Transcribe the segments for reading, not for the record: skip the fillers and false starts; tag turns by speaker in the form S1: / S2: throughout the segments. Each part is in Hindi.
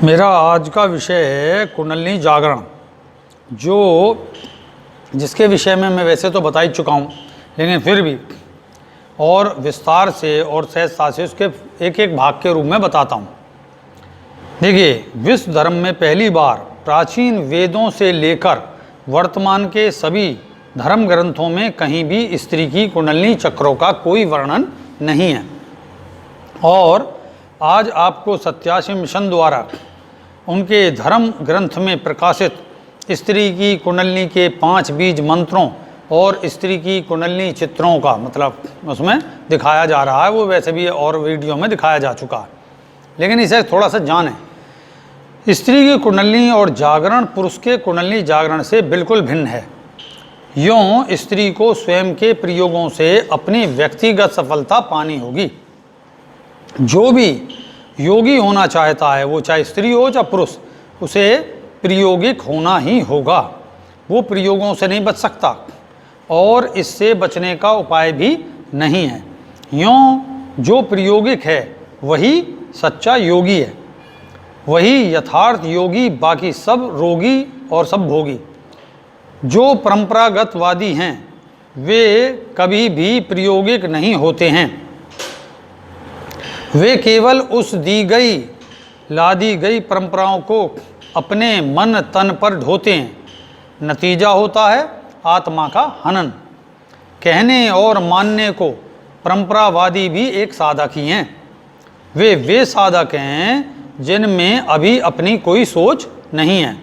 S1: मेरा आज का विषय है कुंडलिनी जागरण, जिसके विषय में मैं वैसे तो बता ही चुका हूँ, लेकिन फिर भी और विस्तार से और सहजता से उसके एक एक भाग के रूप में बताता हूँ। देखिए, विश्व धर्म में पहली बार प्राचीन वेदों से लेकर वर्तमान के सभी धर्म ग्रंथों में कहीं भी स्त्री की कुंडलिनी चक्रों का कोई वर्णन नहीं है। और आज आपको सत्यासी मिशन द्वारा उनके धर्म ग्रंथ में प्रकाशित स्त्री की कुंडलिनी के 5 बीज मंत्रों और स्त्री की कुंडलिनी चित्रों का मतलब उसमें दिखाया जा रहा है। वो वैसे भी और वीडियो में दिखाया जा चुका है, लेकिन इसे थोड़ा सा जानें। स्त्री की कुंडलिनी और जागरण पुरुष के कुंडलिनी जागरण से बिल्कुल भिन्न है। यूँ स्त्री को स्वयं के प्रयोगों से अपनी व्यक्तिगत सफलता पानी होगी। जो भी योगी होना चाहता है, वो चाहे स्त्री हो चाहे पुरुष, उसे प्रयोगिक होना ही होगा। वो प्रयोगों से नहीं बच सकता और इससे बचने का उपाय भी नहीं है। यूँ जो प्रयोगिक है वही सच्चा योगी है, वही यथार्थ योगी, बाकी सब रोगी और सब भोगी। जो परंपरागतवादी हैं वे कभी भी प्रयोगिक नहीं होते हैं। वे केवल उस दी गई लादी गई परंपराओं को अपने मन तन पर ढोते हैं। नतीजा होता है आत्मा का हनन। कहने और मानने को परंपरावादी भी एक साधक ही हैं। वे साधक हैं जिनमें अभी अपनी कोई सोच नहीं है,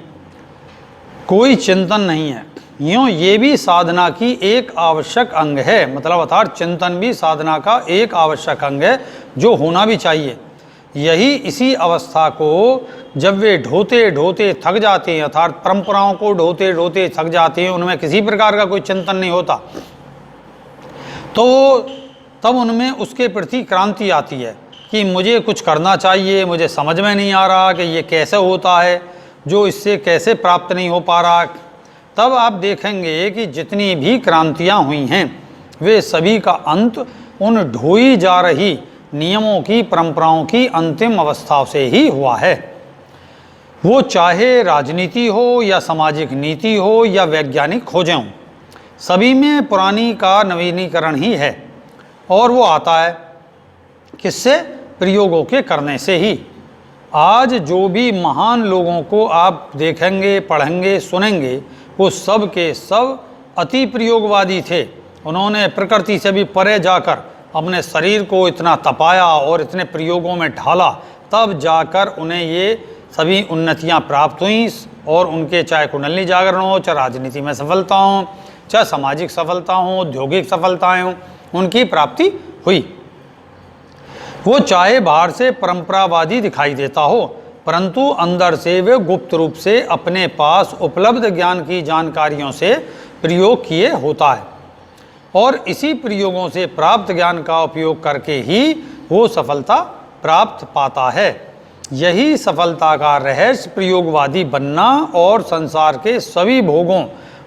S1: कोई चिंतन नहीं है। यूँ ये भी साधना की एक आवश्यक अंग है, मतलब अर्थात चिंतन भी साधना का एक आवश्यक अंग है जो होना भी चाहिए। यही इसी अवस्था को जब वे ढोते ढोते थक जाते हैं, अर्थात परंपराओं को ढोते ढोते थक जाते हैं, उनमें किसी प्रकार का कोई चिंतन नहीं होता, तो तब उनमें उसके प्रति क्रांति आती है कि मुझे कुछ करना चाहिए, मुझे समझ में नहीं आ रहा कि ये कैसे होता है, जो इससे कैसे प्राप्त नहीं हो पा रहा। तब आप देखेंगे कि जितनी भी क्रांतियाँ हुई हैं वे सभी का अंत उन ढोई जा रही नियमों की परंपराओं की अंतिम अवस्था से ही हुआ है। वो चाहे राजनीति हो या सामाजिक नीति हो या वैज्ञानिक खोजें हों, सभी में पुरानी का नवीनीकरण ही है। और वो आता है किससे? प्रयोगों के करने से ही। आज जो भी महान लोगों को आप देखेंगे, पढ़ेंगे, सुनेंगे, वो सब के सब अति प्रयोगवादी थे। उन्होंने प्रकृति से भी परे जाकर अपने शरीर को इतना तपाया और इतने प्रयोगों में ढाला, तब जाकर उन्हें ये सभी उन्नतियां प्राप्त हुई। और उनके चाहे कुंडलिनी जागरण हो, चाहे राजनीति में सफलता हो, चाहे सामाजिक सफलता हो, औद्योगिक सफलताएं हों, उनकी प्राप्ति हुई। वो चाहे बाहर से परंपरावादी दिखाई देता हो, परंतु अंदर से वे गुप्त रूप से अपने पास उपलब्ध ज्ञान की जानकारियों से प्रयोग किए होता है। और इसी प्रयोगों से प्राप्त ज्ञान का उपयोग करके ही वो सफलता प्राप्त पाता है। यही सफलता का रहस्य प्रयोगवादी बनना और संसार के सभी भोगों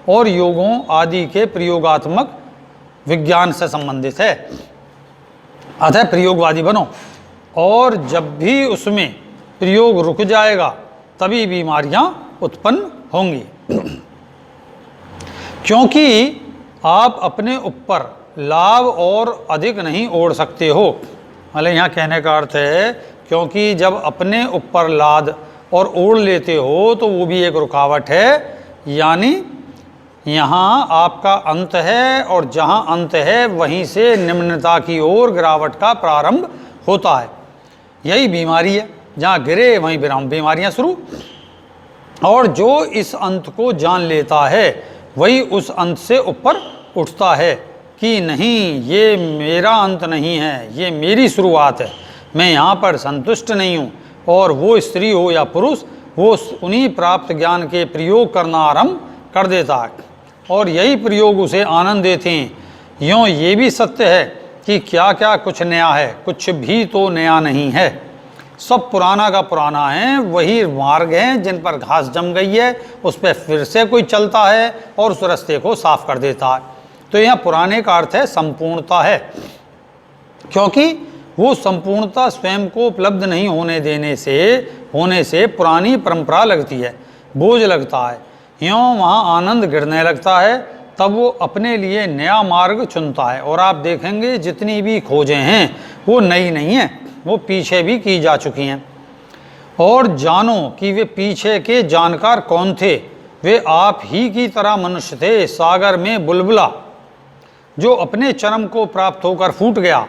S1: और योगों आदि के प्रयोगात्मक विज्ञान से संबंधित है। अतः प्रयोगवादी बनो, और जब भी उसमें प्रयोग रुक जाएगा तभी बीमारियां उत्पन्न होंगी। क्योंकि आप अपने ऊपर लाभ और अधिक नहीं ओढ़ सकते हो। मतलब यहाँ कहने का अर्थ है, क्योंकि जब अपने ऊपर लाद और ओढ़ लेते हो तो वो भी एक रुकावट है। यानी यहाँ आपका अंत है और जहाँ अंत है वहीं से निम्नता की ओर गिरावट का प्रारंभ होता है। यही बीमारी है, जहाँ गिरे वहीं बीमारियाँ शुरू। और जो इस अंत को जान लेता है वही उस अंत से ऊपर उठता है कि नहीं, ये मेरा अंत नहीं है, ये मेरी शुरुआत है, मैं यहाँ पर संतुष्ट नहीं हूँ। और वो स्त्री हो या पुरुष, वो उन्हीं प्राप्त ज्ञान के प्रयोग करना आरंभ कर देता है और यही प्रयोग उसे आनंद देते हैं। यूँ ये भी सत्य है कि क्या क्या कुछ नया है, कुछ भी तो नया नहीं है। सब पुराना का पुराना है। वही मार्ग हैं जिन पर घास जम गई है, उस पर फिर से कोई चलता है और उस रास्ते को साफ कर देता है। तो यहाँ पुराने का अर्थ है संपूर्णता है, क्योंकि वो संपूर्णता स्वयं को उपलब्ध नहीं होने देने से होने से पुरानी परंपरा लगती है, बोझ लगता है, यूँ वहाँ आनंद गिरने लगता है, तब वो अपने लिए नया मार्ग चुनता है। और आप देखेंगे जितनी भी खोजें हैं वो नई नहीं हैं, वो पीछे भी की जा चुकी हैं। और जानो कि वे पीछे के जानकार कौन थे, वे आप ही की तरह मनुष्य थे, सागर में बुलबुला जो अपने चरम को प्राप्त होकर फूट गया,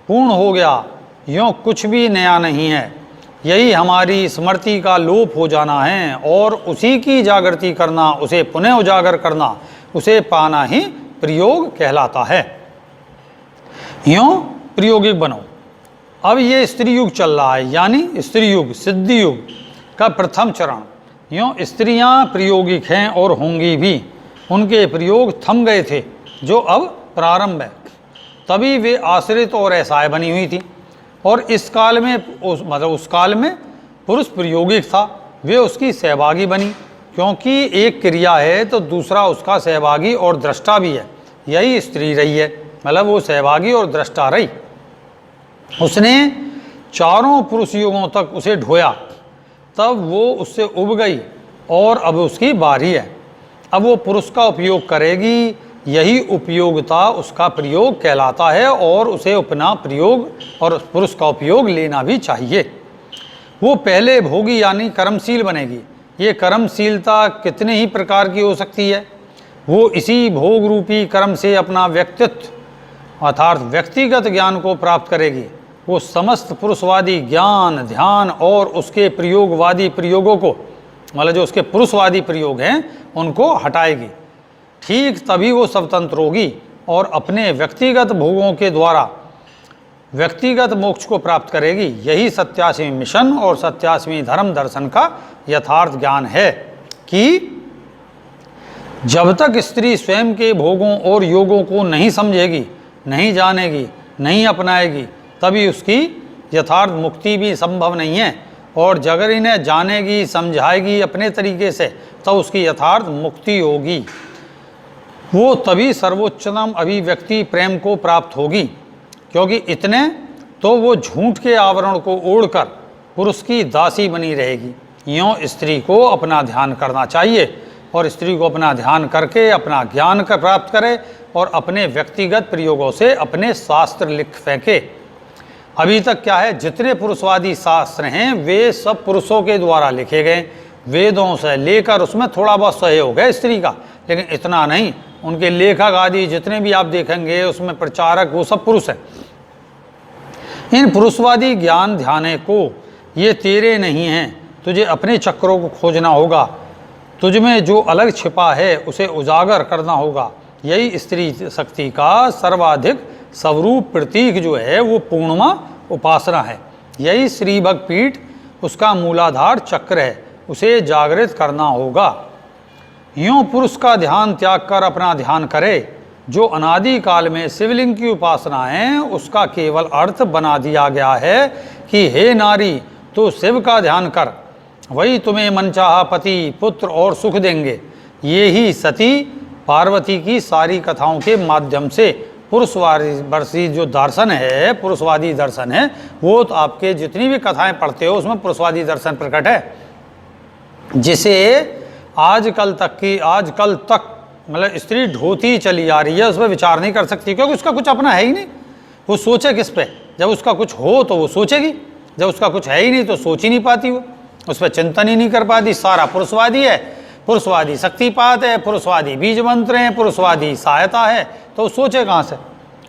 S1: पूर्ण हो गया, यूँ कुछ भी नया नहीं है। यही हमारी स्मृति का लोप हो जाना है और उसी की जागृति करना, उसे पुनः उजागर करना, उसे पाना ही प्रयोग कहलाता है। यूँ प्रयोगिक बनो। अब ये स्त्री युग चल रहा है, यानी स्त्री युग, सिद्धि युग का प्रथम चरण। यूँ स्त्रियां प्रयोगिक हैं और होंगी भी, उनके प्रयोग थम गए थे जो अब प्रारंभ है। तभी वे आश्रित और ऐसाएँ बनी हुई थी। और इस काल में उस काल में पुरुष प्रयोगिक था, वे उसकी सहभागी बनी, क्योंकि एक क्रिया है तो दूसरा उसका सहभागी और दृष्टा भी है। यही स्त्री रही है, मतलब वो सहभागी और दृष्टा रही। उसने चारों पुरुष युगों तक उसे ढोया, तब वो उससे उब गई और अब उसकी बारी है। अब वो पुरुष का उपयोग करेगी, यही उपयोगिता उसका प्रयोग कहलाता है और उसे अपना प्रयोग और पुरुष का उपयोग लेना भी चाहिए। वो पहले भोगी यानी कर्मशील बनेगी। ये कर्मशीलता कितने ही प्रकार की हो सकती है। वो इसी भोग रूपी कर्म से अपना व्यक्तित्व अर्थात व्यक्तिगत ज्ञान को प्राप्त करेगी। वो समस्त पुरुषवादी ज्ञान, ध्यान और उसके प्रयोगवादी प्रयोगों को, मतलब जो उसके पुरुषवादी प्रयोग हैं, उनको हटाएगी। ठीक तभी वो स्वतंत्र होगी और अपने व्यक्तिगत भोगों के द्वारा व्यक्तिगत मोक्ष को प्राप्त करेगी। यही 87वें मिशन और 87वें धर्म दर्शन का यथार्थ ज्ञान है कि जब तक स्त्री स्वयं के भोगों और योगों को नहीं समझेगी, नहीं जानेगी, नहीं अपनाएगी, तभी उसकी यथार्थ मुक्ति भी संभव नहीं है। और जगर इन्हें जानेगी, समझाएगी अपने तरीके से, तो उसकी यथार्थ मुक्ति होगी। वो तभी सर्वोच्चतम अभिव्यक्ति प्रेम को प्राप्त होगी, क्योंकि इतने तो वो झूठ के आवरण को ओढ़कर पुरुष की दासी बनी रहेगी। यूँ स्त्री को अपना ध्यान करना चाहिए और स्त्री को अपना ध्यान करके अपना ज्ञान का प्राप्त करे और अपने व्यक्तिगत प्रयोगों से अपने शास्त्र लिख फेंके। अभी तक क्या है, जितने पुरुषवादी शास्त्र हैं वे सब पुरुषों के द्वारा लिखे गए, वेदों से लेकर उसमें थोड़ा बहुत सहयोग है स्त्री का, लेकिन इतना नहीं। उनके लेखक आदि जितने भी आप देखेंगे उसमें प्रचारक वो सब पुरुष हैं। इन पुरुषवादी ज्ञान ध्यान को ये तेरे नहीं हैं, तुझे अपने चक्रों को खोजना होगा, तुझमें जो अलग छिपा है उसे उजागर करना होगा। यही स्त्री शक्ति का सर्वाधिक स्वरूप प्रतीक जो है वो पूर्णिमा उपासना है। यही श्री भगपीठ उसका मूलाधार चक्र है, उसे जागृत करना होगा। यूँ पुरुष का ध्यान त्याग कर अपना ध्यान करे। जो अनादि काल में शिवलिंग की उपासना है उसका केवल अर्थ बना दिया गया है कि हे नारी तो शिव का ध्यान कर, वही तुम्हें मनचाहा पति, पुत्र और सुख देंगे। ये ही सती पार्वती की सारी कथाओं के माध्यम से पुरुषवादी जो दर्शन है, पुरुषवादी दर्शन है, वो तो आपके जितनी भी कथाएं पढ़ते हो उसमें पुरुषवादी दर्शन प्रकट है, जिसे आजकल तक मतलब स्त्री ढोती चली आ रही है, उस पर विचार नहीं कर सकती, क्योंकि उसका कुछ अपना है ही नहीं। वो सोचे किस पे? जब उसका कुछ हो तो वो सोचेगी, जब उसका कुछ है ही नहीं तो सोच ही नहीं पाती, वो उस पर चिंतन ही नहीं कर पाती। सारा पुरुषवादी है, पुरुषवादी शक्तिपात है, पुरुषवादी बीज मंत्र है, पुरुषवादी सहायता है, तो वो सोचे कहाँ से?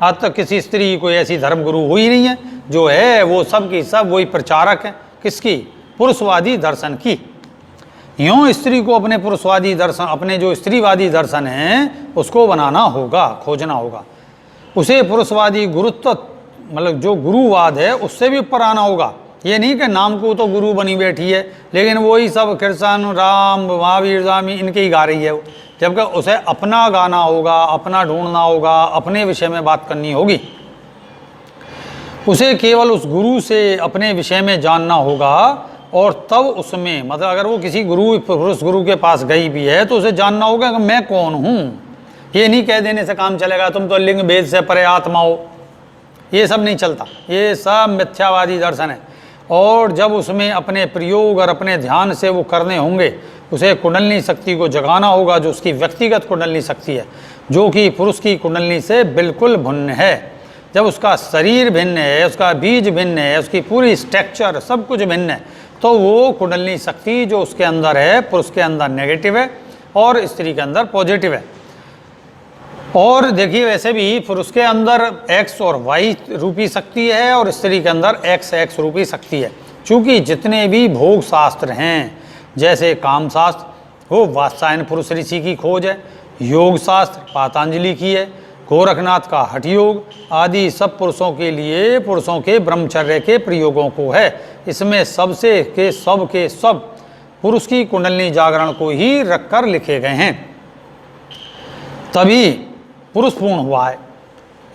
S1: आज तक किसी स्त्री कोई ऐसी धर्मगुरु हुई नहीं है, जो है वो सब की सब वही प्रचारक है। किसकी? पुरुषवादी दर्शन की। यूँ स्त्री को अपने पुरुषवादी दर्शन, अपने जो स्त्रीवादी दर्शन हैं उसको बनाना होगा, खोजना होगा। उसे पुरुषवादी गुरुत्व मतलब जो गुरुवाद है उससे भी ऊपर आना होगा। ये नहीं कि नाम को तो गुरु बनी बैठी है, लेकिन वही सब कृष्ण, राम, महावीर, स्वामी इनके ही गा रही है वो, जबकि उसे अपना गाना होगा, अपना ढूंढना होगा, अपने विषय में बात करनी होगी। उसे केवल उस गुरु से अपने विषय में जानना होगा और तब उसमें मतलब अगर वो किसी गुरु, पुरुष गुरु के पास गई भी है तो उसे जानना होगा कि मैं कौन हूँ। ये नहीं कह देने से काम चलेगा तुम तो लिंग भेद से परे आत्मा हो, ये सब नहीं चलता, ये सब मिथ्यावादी दर्शन है। और जब उसमें अपने प्रयोग और अपने ध्यान से वो करने होंगे, उसे कुंडलिनी शक्ति को जगाना होगा, जो उसकी व्यक्तिगत कुंडलिनी शक्ति है, जो कि पुरुष की कुंडलिनी से बिल्कुल भिन्न है। जब उसका शरीर भिन्न है, उसका बीज भिन्न है, उसकी पूरी स्ट्रक्चर सब कुछ भिन्न है, तो वो कुंडलिनी शक्ति जो उसके अंदर है, पुरुष के अंदर नेगेटिव है और स्त्री के अंदर पॉजिटिव है। और देखिए, वैसे भी पुरुष के अंदर एक्स और वाई रूपी शक्ति है और स्त्री के अंदर एक्स एक्स रूपी शक्ति है। चूँकि जितने भी भोग शास्त्र हैं, जैसे काम शास्त्र, वो वात्सायन पुरुष ऋषि की खोज है, योग शास्त्र पातंजलि की है, गोरखनाथ का हठ योग आदि सब पुरुषों के लिए, पुरुषों के ब्रह्मचर्य के प्रयोगों को है। इसमें सबसे के सब पुरुष की कुंडलिनी जागरण को ही रखकर लिखे गए हैं, तभी पुरुष पूर्ण हुआ है।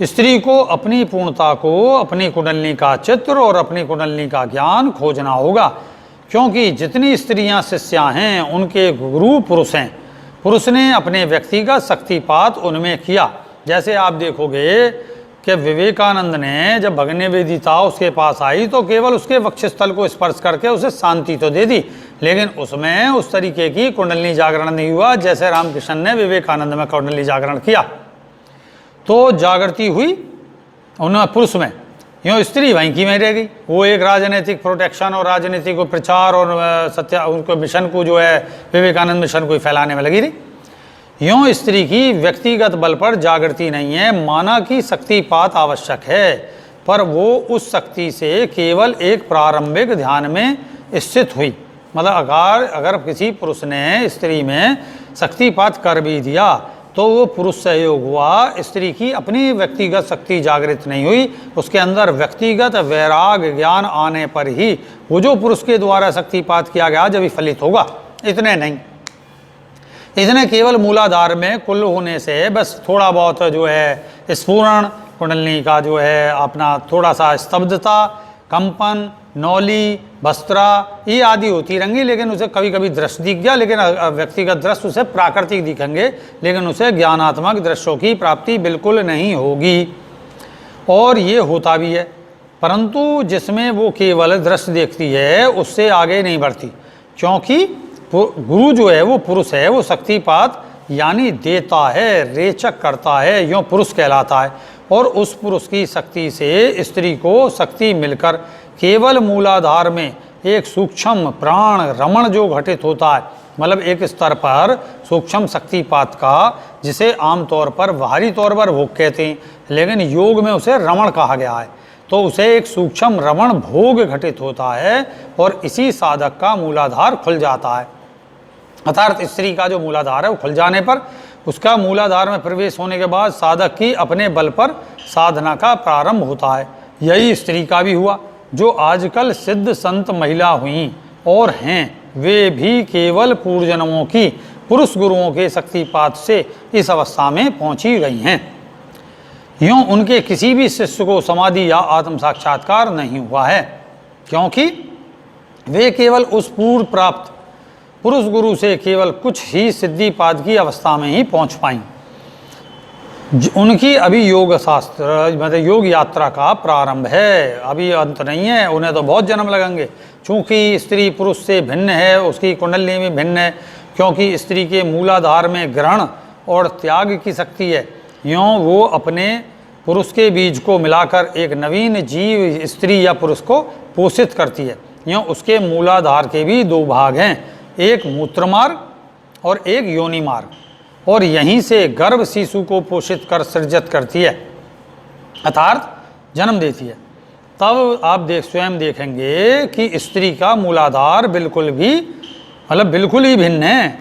S1: स्त्री को अपनी पूर्णता को, अपनी कुंडलिनी का चित्र और अपनी कुंडलिनी का ज्ञान खोजना होगा, क्योंकि जितनी स्त्रियां शिष्यां हैं उनके गुरु पुरुष हैं। पुरुष ने अपने व्यक्तिगत शक्तिपात उनमें किया। जैसे आप देखोगे कि विवेकानंद ने जब भगने वेदिता उसके पास आई तो केवल उसके वक्षस्थल को स्पर्श करके उसे शांति तो दे दी, लेकिन उसमें उस तरीके की कुंडलिनी जागरण नहीं हुआ जैसे रामकृष्ण ने विवेकानंद में कुंडलिनी जागरण किया। तो जागृति हुई उन पुरुष में, यूँ स्त्री वहीं की में रह गई। वो एक राजनीतिक प्रोटेक्शन और राजनीतिक प्रचार और सत्य उनको मिशन को जो है विवेकानंद मिशन को फैलाने में लगी रही। यूँ स्त्री की व्यक्तिगत बल पर जागृति नहीं है, माना कि शक्तिपात आवश्यक है, पर वो उस शक्ति से केवल एक प्रारंभिक ध्यान में स्थित हुई। मतलब अगर किसी पुरुष ने स्त्री में शक्तिपात कर भी दिया तो वो पुरुष सहयोग हुआ, स्त्री की अपनी व्यक्तिगत शक्ति जागृत नहीं हुई। उसके अंदर व्यक्तिगत वैराग ज्ञान आने पर ही वो जो पुरुष के द्वारा शक्तिपात किया गया जब फलित होगा। इतने नहीं, इतने केवल मूलाधार में कुल होने से बस थोड़ा बहुत जो है स्फुरण कुंडलिनी का जो है अपना थोड़ा सा स्तब्धता, कंपन, नौली, भस्त्रा ये आदि होती रहेंगी, लेकिन उसे कभी कभी दृश्य दिख गया, लेकिन व्यक्तिगत दृश्य उसे प्राकृतिक दिखेंगे, लेकिन उसे ज्ञानात्मक दृश्यों की प्राप्ति बिल्कुल नहीं होगी। और ये होता भी है, परंतु जिसमें वो केवल दृश्य देखती है उससे आगे नहीं बढ़ती, क्योंकि गुरु जो है वो पुरुष है, वो शक्तिपात यानी देता है, रेचक करता है, यूँ पुरुष कहलाता है। और उस पुरुष की शक्ति से स्त्री को शक्ति मिलकर केवल मूलाधार में एक सूक्ष्म प्राण रमण जो घटित होता है, मतलब एक स्तर पर सूक्ष्म शक्तिपात का, जिसे आमतौर पर बाहरी तौर पर भोग कहते हैं, लेकिन योग में उसे रमण कहा गया है, तो उसे एक सूक्ष्म रमण भोग घटित होता है और इसी साधक का मूलाधार खुल जाता है। अर्थात स्त्री का जो मूलाधार है वो खुल जाने पर उसका मूलाधार में प्रवेश होने के बाद साधक की अपने बल पर साधना का प्रारंभ होता है। यही स्त्री का भी हुआ। जो आजकल सिद्ध संत महिला हुई और हैं, वे भी केवल पूर्वजन्मों की पुरुष गुरुओं के शक्तिपात से इस अवस्था में पहुंची गई हैं। यूँ उनके किसी भी शिष्य को समाधि या आत्म साक्षात्कार नहीं हुआ है, क्योंकि वे केवल उस पूर्व प्राप्त पुरुष गुरु से केवल कुछ ही सिद्धिपाद की अवस्था में ही पहुंच पाई। उनकी अभी योग शास्त्र मतलब योग यात्रा का प्रारंभ है, अभी अंत नहीं है। उन्हें तो बहुत जन्म लगेंगे, चूँकि स्त्री पुरुष से भिन्न है, उसकी कुंडलिनी में भिन्न है, क्योंकि स्त्री के मूलाधार में ग्रहण और त्याग की शक्ति है। यूँ वो अपने पुरुष के बीज को मिलाकर एक नवीन जीव स्त्री या पुरुष को पोषित करती है। यूँ उसके मूलाधार के भी दो भाग हैं, एक मूत्र मार्ग और एक योनि मार्ग, और यहीं से गर्भ शिशु को पोषित कर सृजित करती है, अर्थात जन्म देती है। तब आप स्वयं देखेंगे कि स्त्री का मूलाधार बिल्कुल भी मतलब बिल्कुल ही भिन्न है।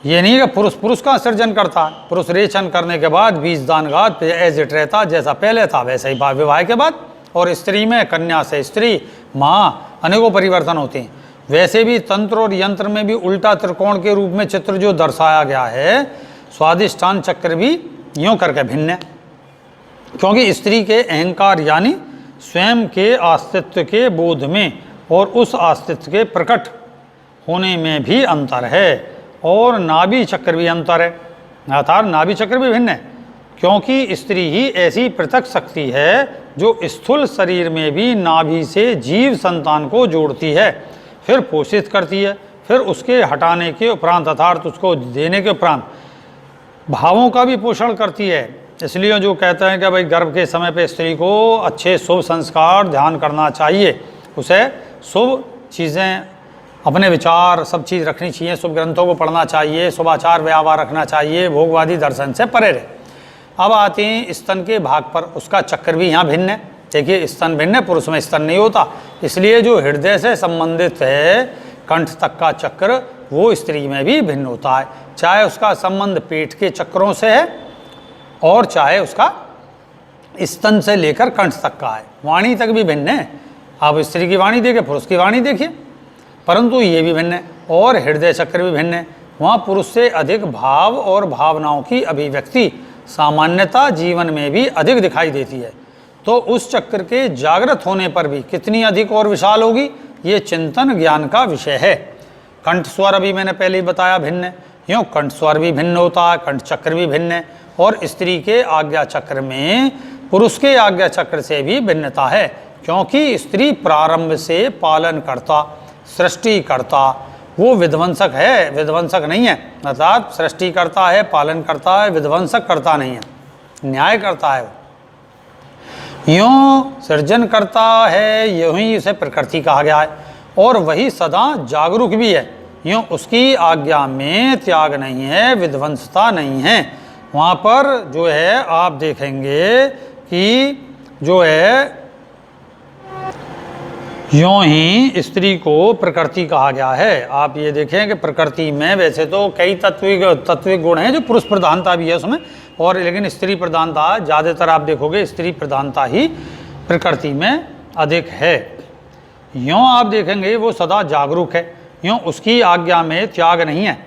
S1: ये नहीं कि पुरुष का सृजन करता है, पुरुष रेचन करने के बाद बीजदानघात एज इट रहता, जैसा पहले था वैसे ही विवाह के बाद, और स्त्री में कन्या से स्त्री माँ अनेकों परिवर्तन होते हैं। वैसे भी तंत्र और यंत्र में भी उल्टा त्रिकोण के रूप में चित्र जो दर्शाया गया है, स्वादिष्ठान चक्र भी यूँ करके भिन्न है, क्योंकि स्त्री के अहंकार यानी स्वयं के अस्तित्व के बोध में और उस अस्तित्व के प्रकट होने में भी अंतर है, और नाभि चक्र भी अंतर है, अर्थात नाभि चक्र भी भिन्न है, क्योंकि स्त्री ही ऐसी पृथक शक्ति है जो स्थूल शरीर में भी नाभि से जीव संतान को जोड़ती है, फिर पोषित करती है, फिर उसके हटाने के उपरांत अर्थात उसको देने के उपरांत भावों का भी पोषण करती है। इसलिए जो कहते हैं कि भाई गर्भ के समय पे स्त्री को अच्छे शुभ संस्कार ध्यान करना चाहिए, उसे शुभ चीज़ें अपने विचार सब चीज़ रखनी चाहिए, शुभ ग्रंथों को पढ़ना चाहिए, शुभ आचार व्यवहार रखना चाहिए, भोगवादी दर्शन से परे रहे। अब आते हैं स्तन के भाग पर, उसका चक्र भी यहाँ भिन्न है। देखिए स्तन भिन्न है, पुरुष में स्तन नहीं होता, इसलिए जो हृदय से संबंधित है कंठ तक का चक्र वो स्त्री में भी भिन्न होता है, चाहे उसका संबंध पेट के चक्रों से है और चाहे उसका स्तन से लेकर कंठ तक का है। वाणी तक भी भिन्न है, आप स्त्री की वाणी देखिए, पुरुष की वाणी देखिए, परंतु ये भी भिन्न है और हृदय चक्र भी भिन्न है। वहाँ पुरुष से अधिक भाव और भावनाओं की अभिव्यक्ति सामान्यता जीवन में भी अधिक दिखाई देती है, तो उस चक्र के जागृत होने पर भी कितनी अधिक और विशाल होगी, ये चिंतन ज्ञान का विषय है। कंठ स्वर अभी मैंने पहले ही बताया भिन्न है, यूँ कंठ स्वर भी भिन्न होता है, कंठ चक्र भी भिन्न है, और स्त्री के आज्ञा चक्र में पुरुष के आज्ञा चक्र से भी भिन्नता है, क्योंकि स्त्री प्रारंभ से पालन करता, सृष्टि करता, वो विध्वंसक है, विध्वंसक नहीं है। अर्थात सृष्टि करता है, पालन करता है, विध्वंसक करता नहीं है, न्याय करता है। यूँ सृजन करता है, यूँ ही उसे प्रकृति कहा गया है, और वही सदा जागरूक भी है। यूँ उसकी आज्ञा में त्याग नहीं है, विध्वंसता नहीं है। वहाँ पर जो है आप देखेंगे कि जो है यूँ ही स्त्री को प्रकृति कहा गया है। आप ये देखें कि प्रकृति में वैसे तो कई तत्विक गुण हैं, जो पुरुष प्रधानता भी है उसमें, और लेकिन स्त्री प्रधानता ज़्यादातर आप देखोगे स्त्री प्रधानता ही प्रकृति में अधिक है। यूँ आप देखेंगे वो सदा जागरूक है, यूँ उसकी आज्ञा में त्याग नहीं है,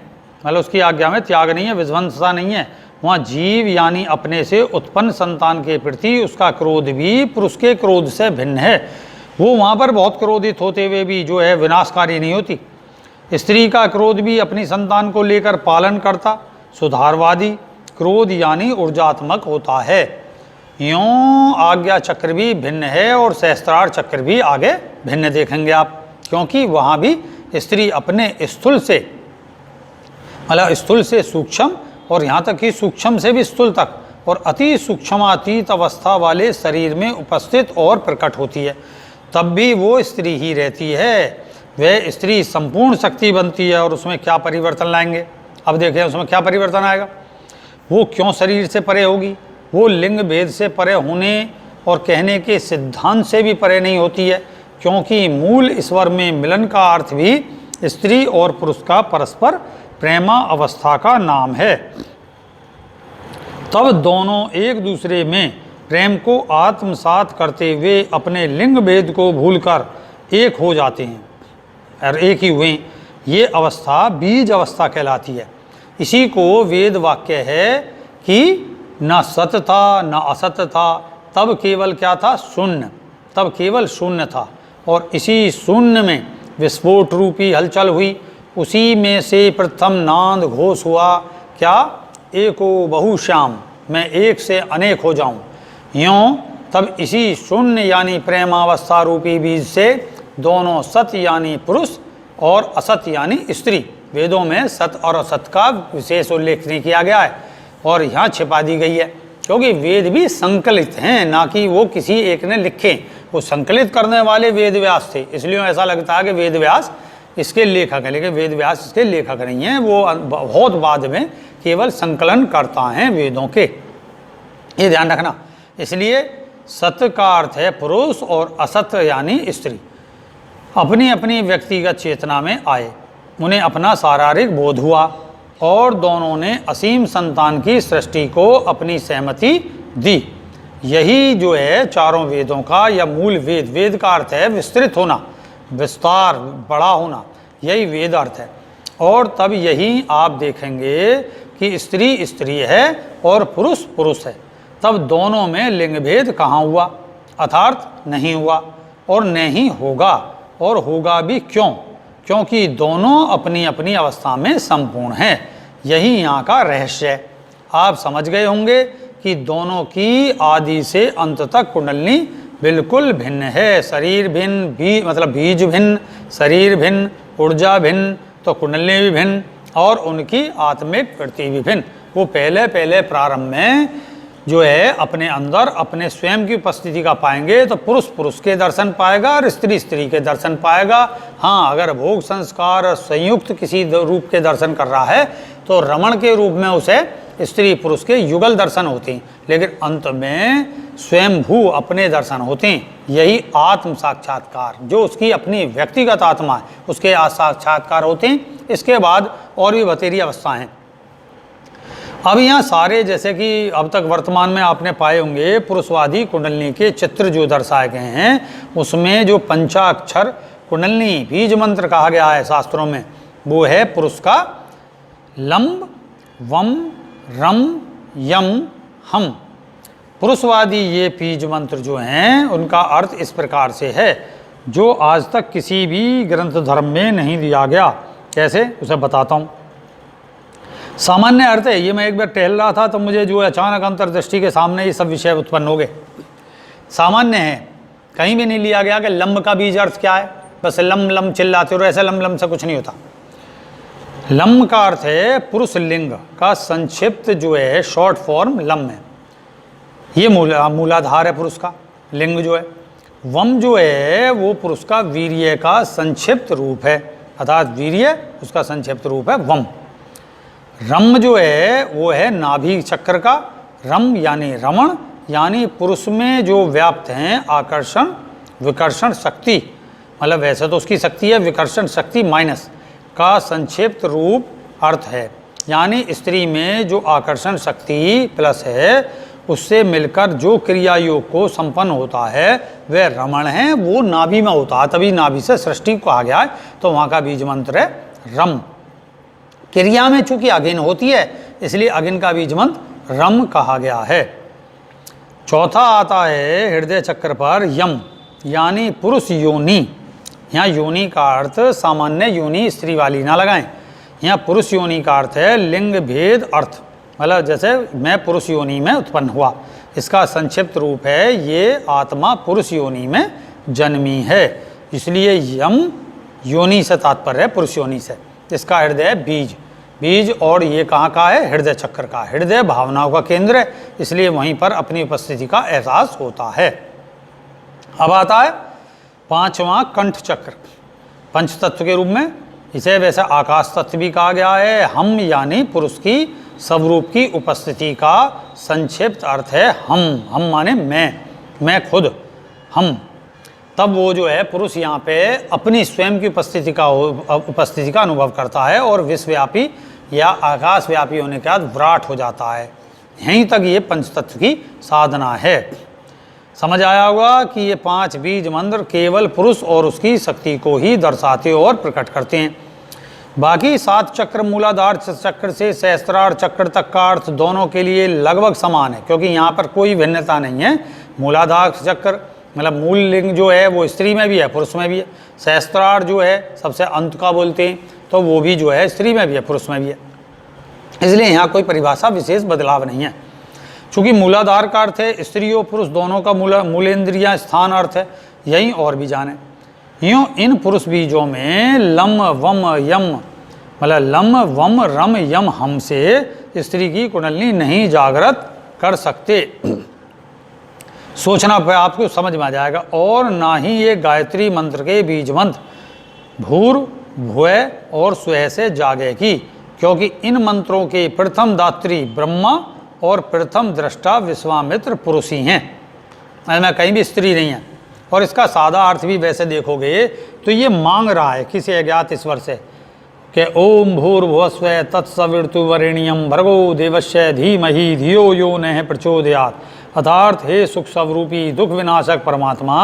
S1: मतलब उसकी आज्ञा में त्याग नहीं है, विध्वंसता नहीं है। वहाँ जीव यानी अपने से उत्पन्न संतान के प्रति उसका क्रोध भी पुरुष के क्रोध से भिन्न है। वो वहाँ पर बहुत क्रोधित होते हुए भी जो है विनाशकारी नहीं होती। स्त्री का क्रोध भी अपनी संतान को लेकर पालन करता, सुधारवादी क्रोध यानी ऊर्जात्मक होता है। यूँ आज्ञा चक्र भी भिन्न है और सहस्त्रार चक्र भी आगे भिन्न देखेंगे आप, क्योंकि वहाँ भी स्त्री अपने स्थूल से मतलब स्थूल से सूक्ष्म और यहाँ तक कि सूक्ष्म से भी स्थूल तक और अति सूक्ष्मातीत अवस्था वाले शरीर में उपस्थित और प्रकट होती है, तब भी वो स्त्री ही रहती है। वह स्त्री संपूर्ण शक्ति बनती है और उसमें क्या परिवर्तन लाएंगे, अब देखें उसमें क्या परिवर्तन आएगा। वो क्यों शरीर से परे होगी, वो लिंग भेद से परे होने और कहने के सिद्धांत से भी परे नहीं होती है, क्योंकि मूल ईश्वर में मिलन का अर्थ भी स्त्री और पुरुष का परस्पर प्रेमा अवस्था का नाम है। तब दोनों एक दूसरे में प्रेम को आत्मसात करते हुए अपने लिंग भेद को भूलकर एक हो जाते हैं और एक ही हुए। ये अवस्था बीज अवस्था कहलाती है। इसी को वेद वाक्य है कि न सत था न असत था, तब केवल क्या था, शून्य, तब केवल शून्य था, और इसी शून्य में विस्फोट रूपी हलचल हुई। उसी में से प्रथम नाद घोष हुआ, क्या, एको बहुश्याम, मैं एक से अनेक हो जाऊं। यूँ तब इसी शून्य यानी प्रेमावस्था रूपी बीज से दोनों सत यानी पुरुष और असत यानी स्त्री, वेदों में सत और असत का विशेष उल्लेख नहीं किया गया है और यहाँ छिपा दी गई है, क्योंकि वेद भी संकलित हैं, ना कि वो किसी एक ने लिखे। वो संकलित करने वाले वेद व्यास थे, इसलिए ऐसा लगता है कि वेद व्यास इसके लेखक हैं, लेकिन वेद व्यास इसके लेखक नहीं हैं, वो बहुत बाद में केवल संकलन करता हैं वेदों के, ये ध्यान रखना। इसलिए सत का अर्थ है पुरुष और असत यानी स्त्री अपनी अपनी व्यक्तिगत चेतना में आए, उन्हें अपना शारीरिक बोध हुआ और दोनों ने असीम संतान की सृष्टि को अपनी सहमति दी। यही जो है चारों वेदों का या मूल वेद, वेद का अर्थ है विस्तृत होना, विस्तार, बड़ा होना, यही वेद अर्थ है। और तब यही आप देखेंगे कि स्त्री स्त्री है और पुरुष पुरुष है, तब दोनों में लिंग भेद कहाँ हुआ, अर्थात नहीं हुआ और नहीं होगा, और होगा भी क्यों, क्योंकि दोनों अपनी अपनी अवस्था में संपूर्ण हैं। यही यहाँ का रहस्य है। आप समझ गए होंगे कि दोनों की आदि से अंत तक कुंडलिनी बिल्कुल भिन्न है। शरीर भिन्न, मतलब बीज भिन्न, शरीर भिन्न, ऊर्जा भिन्न, तो कुंडलिनी भी भिन्न और उनकी आत्मिक वृत्ति भी भिन्न। वो पहले प्रारंभ में जो है अपने अंदर अपने स्वयं की उपस्थिति का पाएंगे, तो पुरुष पुरुष के दर्शन पाएगा और स्त्री स्त्री के दर्शन पाएगा। हाँ, अगर भोग संस्कार संयुक्त किसी रूप के दर्शन कर रहा है तो रमण के रूप में उसे स्त्री पुरुष के युगल दर्शन होते हैं, लेकिन अंत में स्वयंभू अपने दर्शन होते हैं। यही आत्म साक्षात्कार, जो उसकी अपनी व्यक्तिगत आत्मा है, उसके साक्षात्कार होते हैं। इसके बाद और भी बतेरी अवस्थाएं हैं। अब यहाँ सारे जैसे कि अब तक वर्तमान में आपने पाए होंगे पुरुषवादी कुंडलिनी के चित्र जो दर्शाए गए हैं, उसमें जो पंचाक्षर कुंडलिनी बीज मंत्र कहा गया है शास्त्रों में, वो है पुरुष का लंब, वम, रम, यम, हम। पुरुषवादी ये बीज मंत्र जो हैं उनका अर्थ इस प्रकार से है, जो आज तक किसी भी ग्रंथ धर्म में नहीं दिया गया। कैसे, उसे बताता हूँ। सामान्य अर्थ है, ये मैं एक बार टहल रहा था तो मुझे जो अचानक अंतर्दृष्टि के सामने ये सब विषय उत्पन्न हो गए। सामान्य है, कहीं भी नहीं लिया गया कि लंब का बीज अर्थ क्या है, बस लम लम चिल्लाते हो, ऐसे लम लम से कुछ नहीं होता। लंब का अर्थ है पुरुष लिंग का संक्षिप्त जो है शॉर्ट फॉर्म लम है, ये मूलाधार है पुरुष का लिंग जो है। वम जो है वो पुरुष का वीर्य का संक्षिप्त रूप है, अर्थात वीर्य उसका संक्षिप्त रूप है वम। रम जो है वो है नाभि चक्र का रम, यानी रमण, यानी पुरुष में जो व्याप्त हैं आकर्षण विकर्षण शक्ति, मतलब वैसे तो उसकी शक्ति है, विकर्षण शक्ति माइनस का संक्षिप्त रूप अर्थ है। यानी स्त्री में जो आकर्षण शक्ति प्लस है, उससे मिलकर जो क्रिया योग को संपन्न होता है वह रमण है, वो नाभि में होता है, तभी नाभि से सृष्टि को आ गया है, तो वहाँ का बीज मंत्र है रम। क्रिया में चूंकि अगिन होती है इसलिए अगिन का बीज मंत्र रम कहा गया है। चौथा आता है हृदय चक्र पर यम, यानी पुरुष योनि। यहाँ योनि का अर्थ सामान्य योनि स्त्री वाली ना लगाएं, यहाँ पुरुष योनि का अर्थ है लिंग भेद अर्थ, मतलब जैसे मैं पुरुष योनि में उत्पन्न हुआ, इसका संक्षिप्त रूप है ये आत्मा पुरुष योनि में जन्मी है, इसलिए यम योनि से तात्पर्य है पुरुष योनि से। इसका हृदय बीज, बीज और ये कहाँ का है, हृदय चक्र का। हृदय भावनाओं का केंद्र है, इसलिए वहीं पर अपनी उपस्थिति का एहसास होता है। अब आता है पांचवा कंठ चक्र, पंच तत्व के रूप में, इसे वैसे आकाश तत्व भी कहा गया है। हम यानी पुरुष की स्वरूप की उपस्थिति का संक्षिप्त अर्थ है हम माने मैं खुद, हम। तब वो जो है पुरुष यहाँ पे अपनी स्वयं की उपस्थिति का अनुभव करता है और विश्वव्यापी या आकाश व्यापी होने के बाद विराट हो जाता है। यहीं तक ये पंचतत्व की साधना है। समझ आया होगा कि ये पांच बीज मंत्र केवल पुरुष और उसकी शक्ति को ही दर्शाते और प्रकट करते हैं। बाकी 7 चक्र मूलाधार चक्र से सहस्त्रार चक्र तक का अर्थ दोनों के लिए लगभग समान है, क्योंकि यहाँ पर कोई भिन्नता नहीं है। मूलाधार चक्र मतलब मूल लिंग जो है वो स्त्री में भी है पुरुष में भी है। सहस्त्रार जो है सबसे अंत का बोलते हैं, तो वो भी जो है स्त्री में भी है पुरुष में भी है, इसलिए यहाँ कोई परिभाषा विशेष बदलाव नहीं है। चूँकि मूलाधार का अर्थ है स्त्री और पुरुष दोनों का मूलेंद्रिया स्थान अर्थ है, यही और भी जाने। यूँ इन पुरुष बीजों में लम वम यम मतलब लम वम रम यम हम से स्त्री की कुंडलिनी नहीं जागृत कर सकते। सोचना पे आपको समझ में आ जाएगा। और ना ही ये गायत्री मंत्र के बीज मंत्र भूर भुय और स्वह से जागेगी, क्योंकि इन मंत्रों के प्रथम दात्री ब्रह्मा और प्रथम दृष्टा विश्वामित्र पुरुष ही हैं, मैं कहीं भी स्त्री नहीं है। और इसका सादा अर्थ भी वैसे देखोगे तो ये मांग रहा है किसी अज्ञात ईश्वर से कि ओम भूर्भुवस्व तत्सवितुर्वरेण्यम भर्गो देवस्य धीमहि धियो यो नः प्रचोदयात्। अर्थात हे सुख स्वरूपी दुख विनाशक परमात्मा,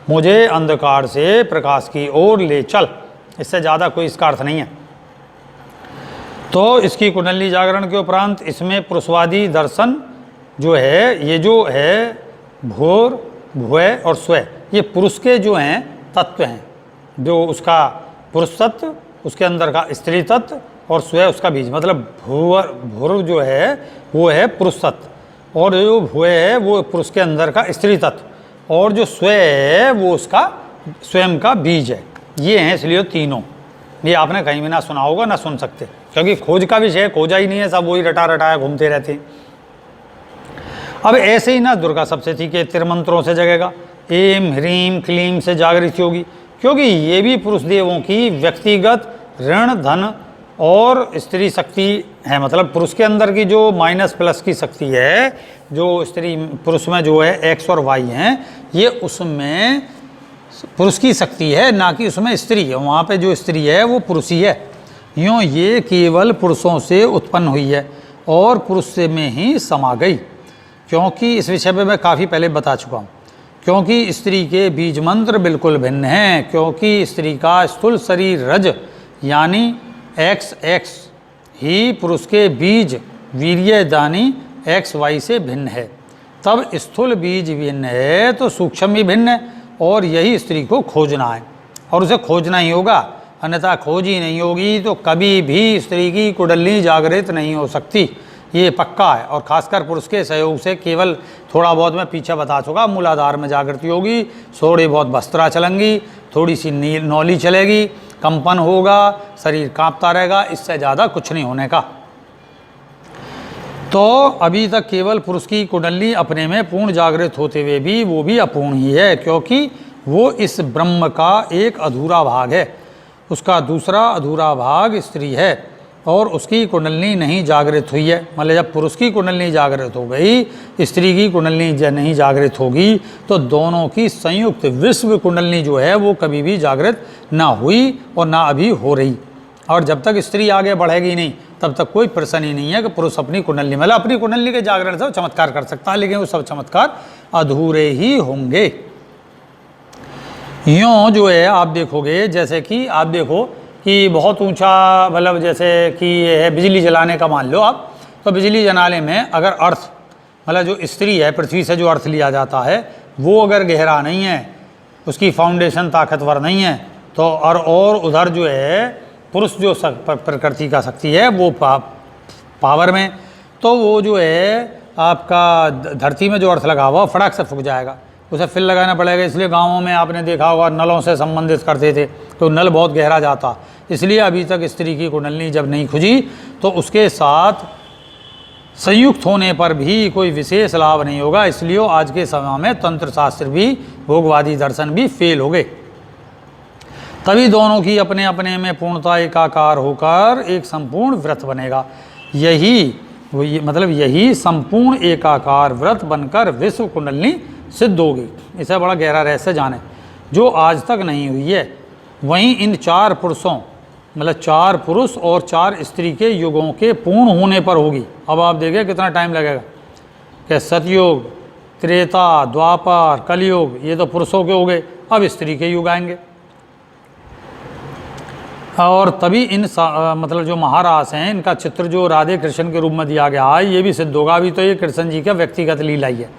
S1: मुझे अंधकार से प्रकाश की ओर ले चल। इससे ज़्यादा कोई इसका अर्थ नहीं है। तो इसकी कुंडली जागरण के उपरांत इसमें पुरुषवादी दर्शन जो है, ये जो है भूर भुय और स्वय, ये पुरुष के जो हैं तत्व हैं, जो उसका पुरुष तत्व, उसके अंदर का स्त्री तत्व और स्वय उसका बीज, मतलब भूर जो है वो है पुरुष तत्व, और जो भुए है वो पुरुष के अंदर का स्त्री तत्व, और जो स्वे है वो उसका स्वयं का बीज है। ये हैं इसलिए तीनों। ये आपने कहीं भी ना सुना होगा ना सुन सकते, क्योंकि खोज का विषय खोजा ही नहीं है, सब वही रटा रटाया घूमते रहते हैं। अब ऐसे ही ना दुर्गा सप्तशती के तिरमंत्रों से जगेगा, एम ह्रीम क्लीम से जागृत होगी, क्योंकि ये भी पुरुष देवों की व्यक्तिगत ऋण धन और स्त्री शक्ति है। मतलब पुरुष के अंदर की जो माइनस प्लस की शक्ति है, जो स्त्री पुरुष में जो है एक्स और वाई हैं, ये उसमें पुरुष की शक्ति है, ना कि उसमें स्त्री है। वहाँ पे जो स्त्री है वो पुरुष ही है। यूँ ये केवल पुरुषों से उत्पन्न हुई है और पुरुष से में ही समा गई, क्योंकि इस विषय पे मैं काफ़ी पहले बता चुका हूँ। क्योंकि स्त्री के बीज मंत्र बिल्कुल भिन्न हैं, क्योंकि स्त्री का स्थूल शरीर रज यानी XX ही पुरुष के बीज वीर्यदानी XY से भिन्न है। तब स्थूल बीज भिन्न है तो सूक्ष्म भी भिन्न है, और यही स्त्री को खोजना है, और उसे खोजना ही होगा, अन्यथा खोज ही नहीं होगी तो कभी भी स्त्री की कुंडली जागृत नहीं हो सकती। ये पक्का है। और खासकर पुरुष के सहयोग से केवल थोड़ा बहुत मैं पीछे बता चुका, मूलाधार में जागृति होगी, थोड़ी बहुत वस्त्रा चलेंगी, थोड़ी सी नौली चलेगी, कंपन होगा, शरीर कांपता रहेगा, इससे ज़्यादा कुछ नहीं होने का। तो अभी तक केवल पुरुष की कुंडली अपने में पूर्ण जागृत होते हुए भी वो भी अपूर्ण ही है, क्योंकि वो इस ब्रह्म का एक अधूरा भाग है। उसका दूसरा अधूरा भाग स्त्री है और उसकी कुंडली नहीं जागृत हुई है। मतलब जब पुरुष की कुंडली जागृत हो गई, स्त्री की कुंडली नहीं जागृत होगी, तो दोनों की संयुक्त विश्व कुंडली जो है वो कभी भी जागृत ना हुई और ना अभी हो रही। और जब तक स्त्री आगे बढ़ेगी नहीं, तब तक कोई प्रश्न ही नहीं है कि पुरुष अपनी कुंडली, मतलब अपनी कुंडली के जागरण से चमत्कार कर सकता है, लेकिन वो सब चमत्कार अधूरे ही होंगे। यूँ जो है आप देखोगे, जैसे कि आप देखो कि बहुत ऊंचा, मतलब जैसे कि ये है बिजली जलाने का मान लो आप, तो बिजली जलाने में अगर अर्थ, मतलब जो स्त्री है पृथ्वी से जो अर्थ लिया जाता है, वो अगर गहरा नहीं है, उसकी फाउंडेशन ताकतवर नहीं है, तो और उधर जो है पुरुष जो प्रकृति का शक्ति है वो पावर में, तो वो जो है आपका धरती में जो अर्थ लगा हुआ फटाक से फूक जाएगा, उसे फिर लगाना पड़ेगा। इसलिए गाँवों में आपने देखा होगा नलों से संबंधित करते थे, तो नल बहुत गहरा जाता, इसलिए अभी तक स्त्री की कुंडली जब नहीं खुजी तो उसके साथ संयुक्त होने पर भी कोई विशेष लाभ नहीं होगा। इसलिए आज के समय में तंत्र शास्त्र भी, भोगवादी दर्शन भी फेल हो गए। तभी दोनों की अपने अपने में पूर्णता एकाकार होकर एक संपूर्ण व्रत बनेगा। यही संपूर्ण एकाकार व्रत बनकर विश्व कुंडली सिद्ध होगी। इसे बड़ा गहरा रहस्य जाने, जो आज तक नहीं हुई है। वहीं इन चार पुरुषों, मतलब 4 पुरुष और 4 स्त्री के युगों के पूर्ण होने पर होगी। अब आप देखिए कितना टाइम लगेगा, कि सतयुग, त्रेता, द्वापर, कलयुग, ये तो पुरुषों के हो गए, अब स्त्री के युग आएंगे। और तभी इन मतलब जो महारास हैं, इनका चित्र जो राधे कृष्ण के रूप में दिया गया है, ये भी सिद्ध होगा। अभी तो ये कृष्ण जी का व्यक्तिगत लीला ही है,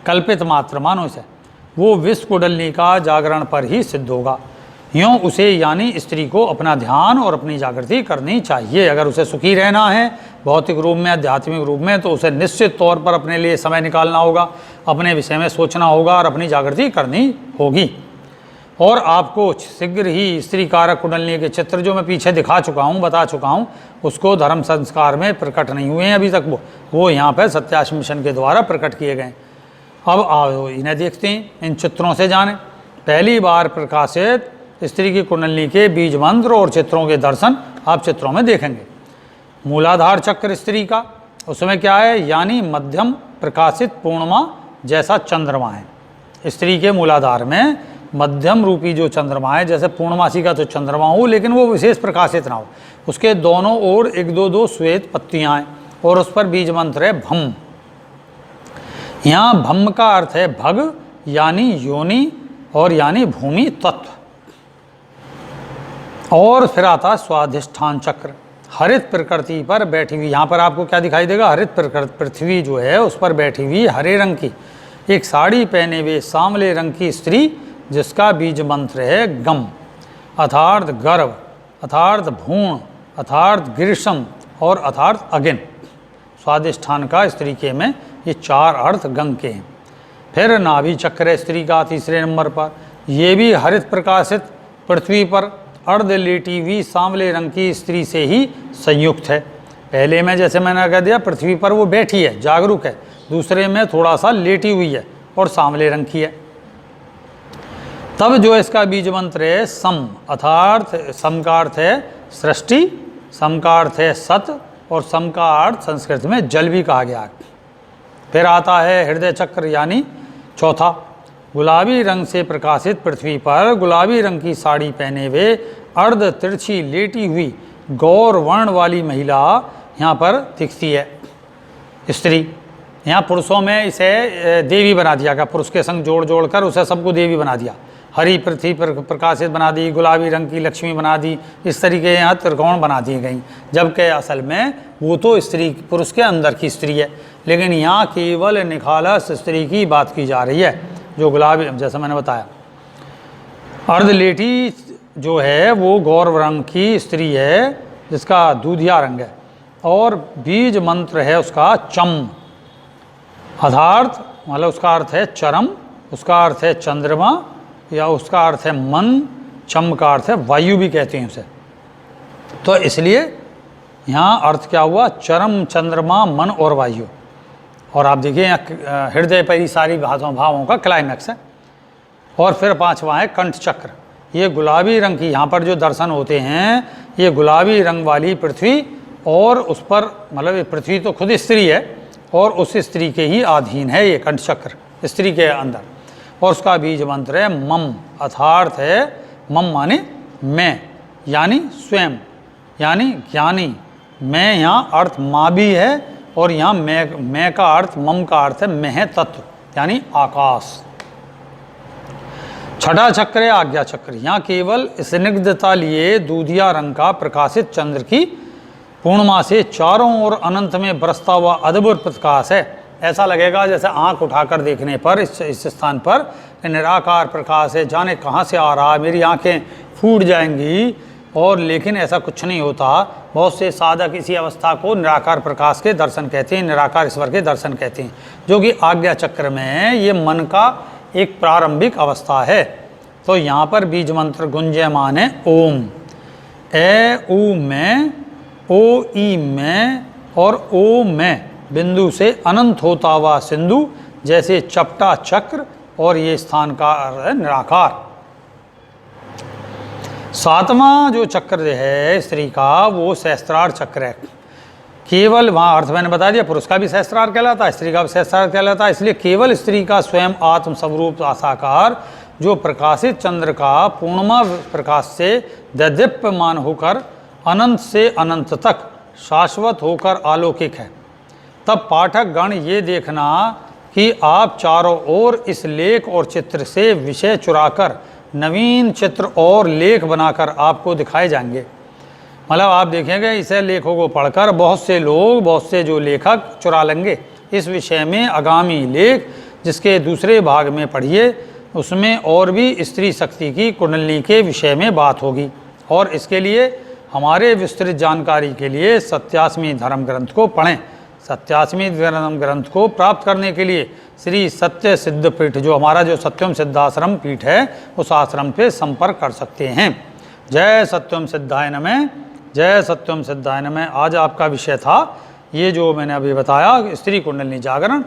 S1: कल्पित मात्र मानो इसे, वो विश्व कुंडली का जागरण पर ही सिद्ध होगा। यूँ उसे यानी स्त्री को अपना ध्यान और अपनी जागृति करनी चाहिए। अगर उसे सुखी रहना है भौतिक रूप में, आध्यात्मिक रूप में, तो उसे निश्चित तौर पर अपने लिए समय निकालना होगा, अपने विषय में सोचना होगा और अपनी जागृति करनी होगी। और आपको शीघ्र ही स्त्री कारक कुंडली के चित्र जो मैं पीछे दिखा चुका हूँ, बता चुका हूँ, उसको धर्म संस्कार में प्रकट नहीं हुए हैं अभी तक, वो यहाँ पर सत्याश मिशन के द्वारा प्रकट किए गए। अब आओ इन्हें देखते हैं, इन चित्रों से जानें। पहली बार प्रकाशित स्त्री की कुंडली के बीज मंत्र और चित्रों के दर्शन आप चित्रों में देखेंगे। मूलाधार चक्र स्त्री का, उसमें क्या है, यानी मध्यम प्रकाशित पूर्णिमा जैसा चंद्रमा है। स्त्री के मूलाधार में मध्यम रूपी जो चंद्रमा है, जैसे पूर्णमासी का तो चंद्रमा हो, लेकिन वो विशेष प्रकाशित ना हो, उसके दोनों ओर 1-2 श्वेत पत्तियाँ हैं और उस पर बीज मंत्र है भम। यहाँ भम का अर्थ है भग, यानी योनि और यानी भूमि तत्व। और फिर आता स्वाधिष्ठान चक्र, हरित प्रकृति पर बैठी हुई। यहाँ पर आपको क्या दिखाई देगा, हरित पृथ्वी जो है उस पर बैठी हुई हरे रंग की एक साड़ी पहने हुए सांवले रंग की स्त्री, जिसका बीज मंत्र है गम, अर्थात गर्भ, अर्थात भूण, अर्थात ग्रीष्म और अर्थात अगिन। स्वाधिष्ठान का स्त्री के में ये 4 अर्थ गंग के हैं। फिर नाभि चक्र है स्त्री का तीसरे नंबर पर, ये भी हरित प्रकाशित पृथ्वी पर अर्ध लेटी हुई सांवले रंग की स्त्री से ही संयुक्त है। पहले में जैसे मैंने कह दिया पृथ्वी पर वो बैठी है, जागरूक है, दूसरे में थोड़ा सा लेटी हुई है और सांवले रंग की है। तब जो इसका बीज मंत्र है सम, अर्थात सम का अर्थ है सृष्टि, सम का अर्थ है सत और सम का अर्थ संस्कृत में जल भी कहा गया। फिर आता है हृदय चक्र यानी चौथा, गुलाबी रंग से प्रकाशित पृथ्वी पर गुलाबी रंग की साड़ी पहने हुए अर्ध तिरछी लेटी हुई गौर वर्ण वाली महिला यहाँ पर दिखती है, स्त्री। यहाँ पुरुषों में इसे देवी बना दिया गया, पुरुष के संग जोड़ जोड़ कर उसे सबको देवी बना दिया। हरी पृथ्वी पर प्रकाशित बना दी, गुलाबी रंग की लक्ष्मी बना दी, इस तरीके यहाँ त्रिकोण बना दी गई, जबकि असल में वो तो स्त्री पुरुष के अंदर की स्त्री है। लेकिन यहाँ केवल निखालस स्त्री की बात की जा रही है, जो गुलाबी, जैसा मैंने बताया अर्धलेटी जो है वो गौर रंग की स्त्री है जिसका दूधिया रंग है, और बीज मंत्र है उसका चम, अर्थात मतलब उसका अर्थ है चरम, उसका अर्थ है चंद्रमा या उसका अर्थ है मन, चम का अर्थ है वायु भी कहते हैं उसे। तो इसलिए यहाँ अर्थ क्या हुआ, चरम, चंद्रमा, मन और वायु। और आप देखिए यहाँ हृदय पर ही सारी भावों का क्लाइमैक्स है। और फिर 5वां है कंठ चक्र, ये गुलाबी रंग की यहाँ पर जो दर्शन होते हैं, ये गुलाबी रंग वाली पृथ्वी और उस पर मतलब ये पृथ्वी तो खुद स्त्री है और उस स्त्री के ही अधीन है ये कंठ चक्र स्त्री के अंदर। और उसका बीज मंत्र है मम, अर्थात है मम माने मैं, यानी स्वयं, यानी ज्ञानी। मैं यहाँ अर्थ माँ भी है और यहाँ मैं का अर्थ, मम का अर्थ है मैं तत्व यानी आकाश। छठा चक्र है आज्ञा चक्र, यहाँ केवल स्निग्धता लिए दूधिया रंग का प्रकाशित चंद्र की पूर्णिमा से चारों ओर अनंत में बरसता हुआ अद्भुत प्रकाश है। ऐसा लगेगा जैसे आंख उठाकर देखने पर इस स्थान पर निराकार प्रकाश है, जाने कहाँ से आ रहा है, मेरी आंखें फूट जाएंगी। और लेकिन ऐसा कुछ नहीं होता। बहुत से साधक इसी अवस्था को निराकार प्रकाश के दर्शन कहते हैं, निराकार ईश्वर के दर्शन कहते हैं, जो कि आज्ञा चक्र में ये मन का एक प्रारंभिक अवस्था है। तो यहाँ पर बीज मंत्र गुंजयमान है ओम, ए ऊ में, ओ ई में और ओ में बिंदु से अनंत होता हुआ सिंधु जैसे चपटा चक्र, और ये स्थान का है निराकार। 7वां जो चक्र है स्त्री का वो सहस्त्रार चक्र है। केवल वहाँ अर्थ मैंने बता दिया, पुरुष का भी सहस्त्रार कहलाता है, स्त्री का भी सहस्त्रार कहलाता है। इसलिए केवल स्त्री का स्वयं आत्म स्वरूप साकार जो प्रकाशित चंद्र का पूर्णिमा प्रकाश से दीप्यमान होकर अनंत से अनंत तक शाश्वत होकर अलौकिक है। तब पाठक गण ये देखना कि आप चारों ओर इस लेख और चित्र से विषय चुराकर नवीन चित्र और लेख बनाकर आपको दिखाए जाएंगे। मतलब आप देखेंगे इसे लेखों को पढ़कर बहुत से लोग, बहुत से जो लेखक चुरा लेंगे इस विषय में आगामी लेख, जिसके दूसरे भाग में पढ़िए, उसमें और भी स्त्री शक्ति की कुंडलिनी के विषय में बात होगी। और इसके लिए हमारे विस्तृत जानकारी के लिए सत्यास्मी धर्म ग्रंथ को पढ़ें। सत्यास्मी धर्म ग्रंथ को प्राप्त करने के लिए श्री सत्य सिद्ध पीठ, जो हमारा जो सत्यम सिद्धाश्रम पीठ है, उस आश्रम पे संपर्क कर सकते हैं। जय सत्यम सिद्धाय नमः, जय सत्यम सिद्धाय नमः। आज आपका विषय था ये जो मैंने अभी बताया, स्त्री कुंडलिनी जागरण।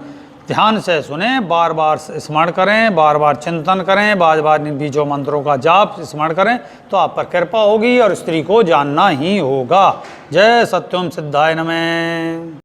S1: ध्यान से सुने, बार बार स्मरण करें, बार बार चिंतन करें, बार बार इन बीजों मंत्रों का जाप स्मरण करें, तो आप पर कृपा होगी और स्त्री को जानना ही होगा। जय सत्यम सिद्धाय नमः।